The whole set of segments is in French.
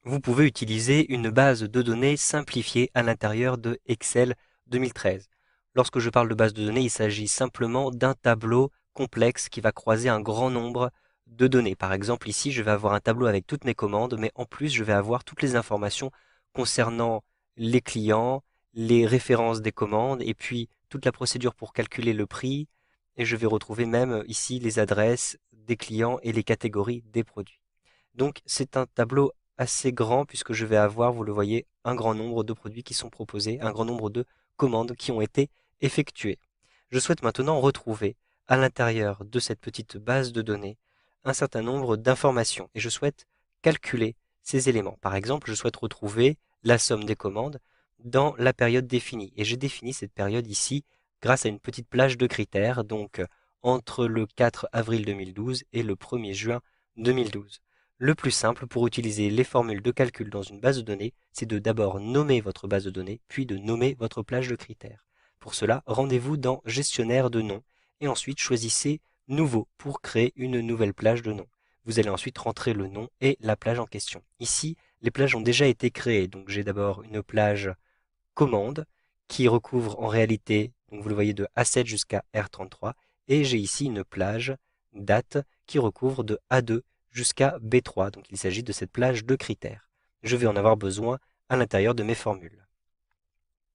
vous pouvez utiliser une base de données simplifiée à l'intérieur de Excel 2013. Lorsque je parle de base de données, il s'agit simplement d'un tableau complexe qui va croiser un grand nombre de données. Par exemple, ici, je vais avoir un tableau avec toutes mes commandes, mais en plus, je vais avoir toutes les informations concernant les clients, les références des commandes, et puis toute la procédure pour calculer le prix, et je vais retrouver même ici les adresses des clients et les catégories des produits. Donc c'est un tableau assez grand puisque je vais avoir, vous le voyez, un grand nombre de produits qui sont proposés, un grand nombre de commandes qui ont été effectuées. Je souhaite maintenant retrouver à l'intérieur de cette petite base de données un certain nombre d'informations et je souhaite calculer ces éléments. Par exemple, je souhaite retrouver la somme des commandes dans la période définie et j'ai défini cette période ici grâce à une petite plage de critères, donc entre le 4 avril 2012 et le 1er juin 2012. Le plus simple pour utiliser les formules de calcul dans une base de données, c'est de d'abord nommer votre base de données, puis de nommer votre plage de critères. Pour cela, rendez-vous dans Gestionnaire de noms et ensuite choisissez Nouveau pour créer une nouvelle plage de noms. Vous allez ensuite rentrer le nom et la plage en question. Ici, les plages ont déjà été créées, donc j'ai d'abord une plage commande qui recouvre en réalité, donc vous le voyez de A7 jusqu'à R33, et j'ai ici une plage date qui recouvre de A2 jusqu'à B3, donc il s'agit de cette plage de critères. Je vais en avoir besoin à l'intérieur de mes formules.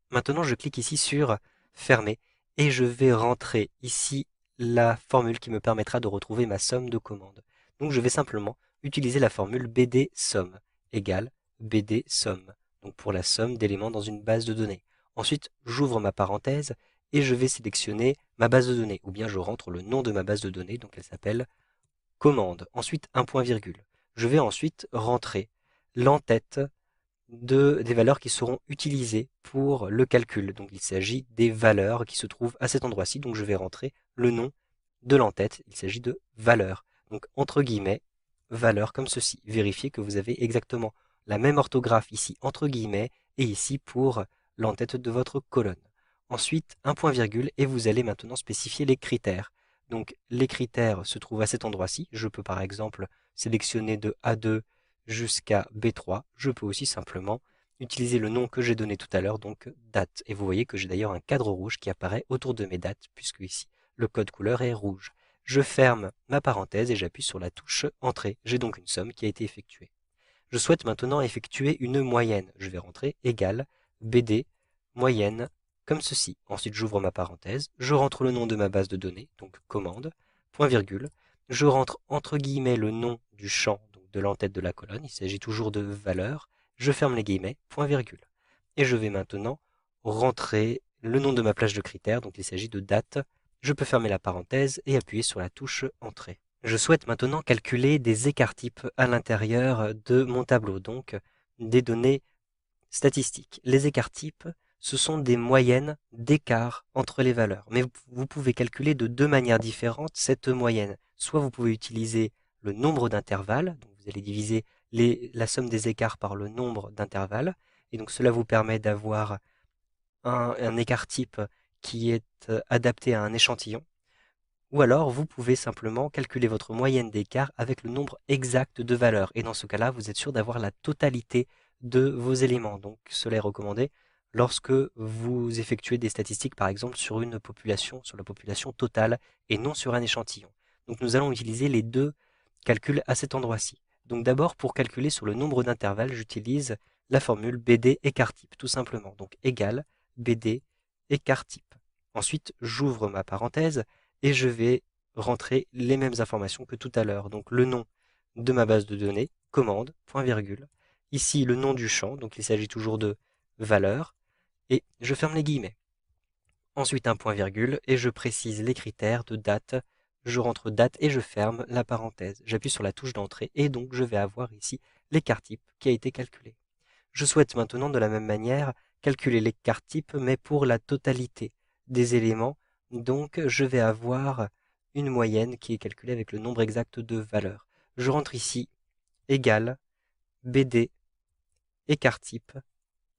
Maintenant, je clique ici sur Fermer et je vais rentrer ici la formule qui me permettra de retrouver ma somme de commandes. Donc je vais simplement utiliser la formule BD somme égale BD somme, donc pour la somme d'éléments dans une base de données. Ensuite, j'ouvre ma parenthèse et je vais sélectionner ma base de données, ou bien je rentre le nom de ma base de données, donc elle s'appelle commande. Ensuite, un point virgule. Je vais ensuite rentrer l'entête des valeurs qui seront utilisées pour le calcul. Donc il s'agit des valeurs qui se trouvent à cet endroit-ci. Donc je vais rentrer le nom de l'entête. Il s'agit de valeurs. Donc entre guillemets, valeurs comme ceci. Vérifiez que vous avez exactement la même orthographe ici entre guillemets et ici pour l'entête de votre colonne. Ensuite, un point virgule et vous allez maintenant spécifier les critères. Donc les critères se trouvent à cet endroit-ci. Je peux par exemple sélectionner de A2 jusqu'à B3. Je peux aussi simplement utiliser le nom que j'ai donné tout à l'heure, donc date. Et vous voyez que j'ai d'ailleurs un cadre rouge qui apparaît autour de mes dates, puisque ici le code couleur est rouge. Je ferme ma parenthèse et j'appuie sur la touche Entrée. J'ai donc une somme qui a été effectuée. Je souhaite maintenant effectuer une moyenne. Je vais rentrer égale BD moyenne comme ceci. Ensuite, j'ouvre ma parenthèse, je rentre le nom de ma base de données, donc commande, point virgule. Je rentre entre guillemets le nom du champ, donc de l'entête de la colonne. Il s'agit toujours de valeur. Je ferme les guillemets, point virgule. Et je vais maintenant rentrer le nom de ma plage de critères, donc il s'agit de date. Je peux fermer la parenthèse et appuyer sur la touche Entrée. Je souhaite maintenant calculer des écarts-types à l'intérieur de mon tableau, donc des données statistiques. Les écarts-types, ce sont des moyennes d'écart entre les valeurs. Mais vous pouvez calculer de deux manières différentes cette moyenne. Soit vous pouvez utiliser le nombre d'intervalles, donc vous allez diviser la somme des écarts par le nombre d'intervalles, et donc cela vous permet d'avoir un écart-type qui est adapté à un échantillon. Ou alors, vous pouvez simplement calculer votre moyenne d'écart avec le nombre exact de valeurs. Et dans ce cas-là, vous êtes sûr d'avoir la totalité de vos éléments. Donc, cela est recommandé lorsque vous effectuez des statistiques, par exemple, sur une population, sur la population totale, et non sur un échantillon. Donc, nous allons utiliser les deux calculs à cet endroit-ci. Donc, d'abord, pour calculer sur le nombre d'intervalles, j'utilise la formule BD écart type, tout simplement. Donc, égal BD écart type. Ensuite, j'ouvre ma parenthèse et je vais rentrer les mêmes informations que tout à l'heure. Donc le nom de ma base de données, commande, point virgule. Ici le nom du champ, donc il s'agit toujours de valeur, et je ferme les guillemets. Ensuite un point virgule et je précise les critères de date. Je rentre date et je ferme la parenthèse. J'appuie sur la touche d'entrée et donc je vais avoir ici l'écart type qui a été calculé. Je souhaite maintenant de la même manière calculer l'écart type mais pour la totalité des éléments. Donc je vais avoir une moyenne qui est calculée avec le nombre exact de valeurs. Je rentre ici égal BD écart type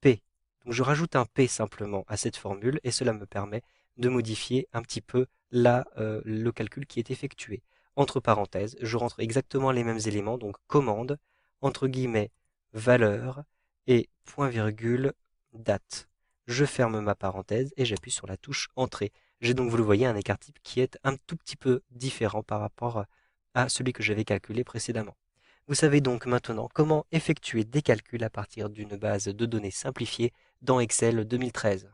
P. Donc je rajoute un P simplement à cette formule et cela me permet de modifier un petit peu le calcul qui est effectué. Entre parenthèses, je rentre exactement les mêmes éléments, donc commande, entre guillemets, valeur et point virgule date. Je ferme ma parenthèse et j'appuie sur la touche entrée. J'ai donc, vous le voyez, un écart type qui est un tout petit peu différent par rapport à celui que j'avais calculé précédemment. Vous savez donc maintenant comment effectuer des calculs à partir d'une base de données simplifiée dans Excel 2013.